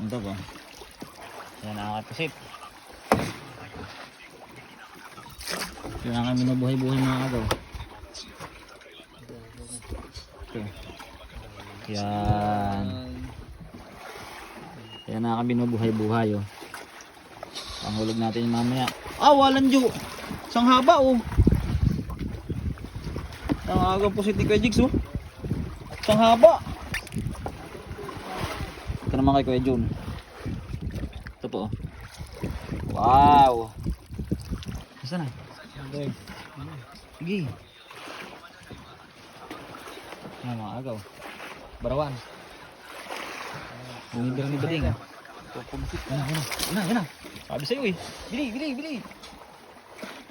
Ito po. Yan ang kapasit. Yan ang binubuhay-buhay mga agaw. Ito. Yan. Yan ang binubuhay-buhay oh. Panghulog natin yung mamaya. Ah, walang Diyo. Isang haba oh. Ang agaw po si Kuya Jigs oh. Isang haba. Ito naman kay Kuya Jun. Ito po oh. Wow. Saan na? Sige. Yan mga agaw. Barawan. Bumibira ni Bading ah. Yan na. Sabi sa'yo eh. Bili.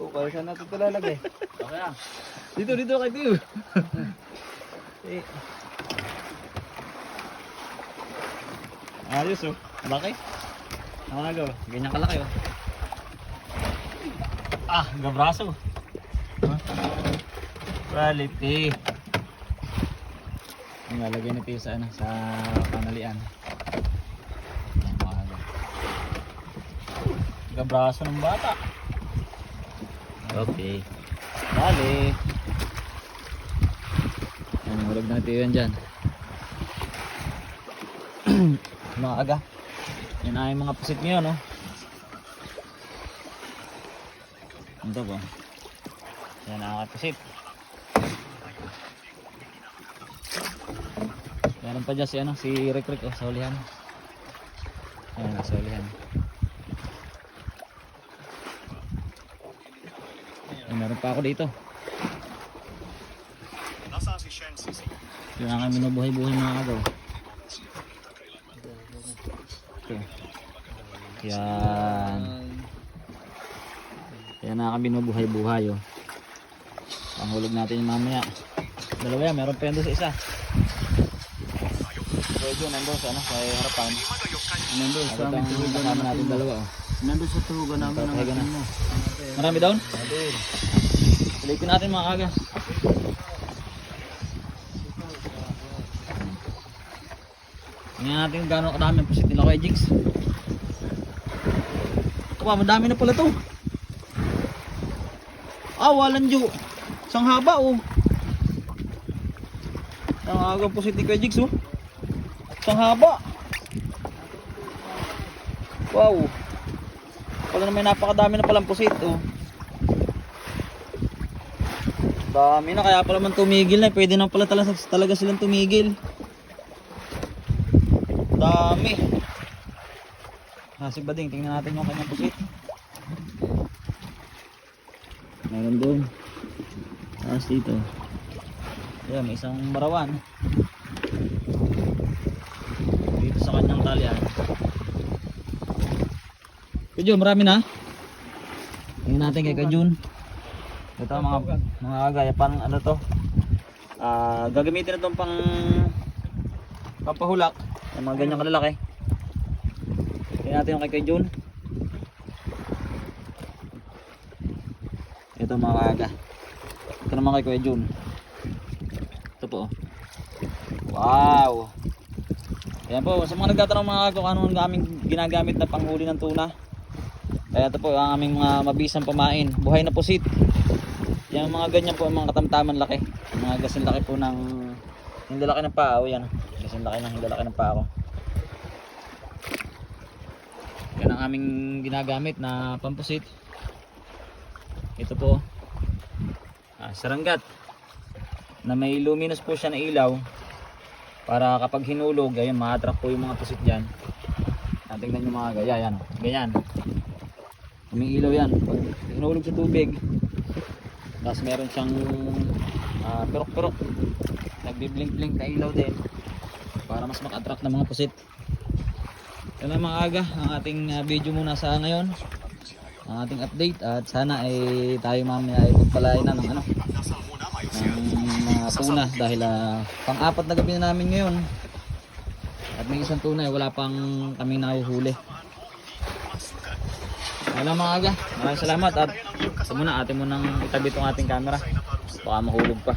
Oh, kaya saan natin ito lalagay? Okay na. Dito kay Tiyo. Ayos oh. Laki. Ang agaw. Ganyan kalaki oh. Ah, gabraso. Quality. Ang lalagay ni Tiyo sa ano, sa panalian. Gabraso ng bata. Okay. Dali. Yan, hulog na Tiyo yan dyan. Mga aga. Yan ay mga pusit ngayon oh. Ito po. Yan ang kapasit. Meron pa dyan si ano, si Rick oh, sa ulihan. Ayan, sa ulihan. Ayan, meron pa ako dito. Yan ang binubuhay-buhay mga agaw. Ito. Yan. Yan ang binubuhay-buhay oh. Panghulog natin yung mamaya. Dalawa yan, meron pa yan doon sa isa. Pwede nandun sa ano, sa harapan. Nandun sa amin tuhugan kasama natin dalawa oh. Nandun sa tuhugan namin ang Papahiga na. atin mo. Marami doon? Nandun. Silipin natin mga aga. Tingnan natin kung gano'ng kadami ang pusit nila kay Jigs. Wow, madami na pala to. Ah, walang Diyo. Isang haba oh. Ang aga pusit ni Kuya Jigs oh. Isang haba. Wow. Pala na may napakadami na palang pusit oh. Dami na, kaya pala man tumigil na. Pwede na pala talaga silang tumigil. Dami. Si Bading, tingnan natin yung kanyang pusit. Meron doon. Tapos dito. Ayan, may isang barawan. Dito sa kanyang talian. Kajun, marami na. Tingnan natin kay Kajun. Ito mga agaya, parang ano to. Gagamitin na itong pampahulak. Yung mga ganyang kalalaki. Tingnan natin yung kay Kajun. Ito mga aga. Ito naman kay Kuya Jun. Ito po. Wow. Ayan po, sa mga nagtatanong mga kung ano ang aming ginagamit na panghuli ng tuna. Kaya ito po ang aming mga mabisang pamain. Buhay na pusit. Yung mga ganyan po, mga katamtaman laki. Mga gasin laki po ng hindi laki ng paa. O yan. Gasin laki ng hindi laki ng paa ko. Yan ang aming ginagamit na pampusit. Ito po. Saranggat. Na may luminous po siya na ilaw. Para kapag hinulog, ayun, ma-attract po yung mga pusit dyan. Tingnan nyo mga gaya, yan. Ganyan. May ilaw yan. Pag hinulog sa tubig, tapos meron siyang perok-perok. Nagbi-blink-blink na ilaw din. Para mas maka-attract ng mga pusit. Yan ang mga aga. Ang ating video muna sa ngayon. Ang ating update. At sana ay tayo mamaya ay magpalain na ng ano. Ng tuna dahil pang-apat na gabi na namin ngayon at may isang tuna wala pang kaming nahuhuli. Wala mga aga, maraming salamat at sa muna atin mo nang itabi itong ating camera baka mahulog pa.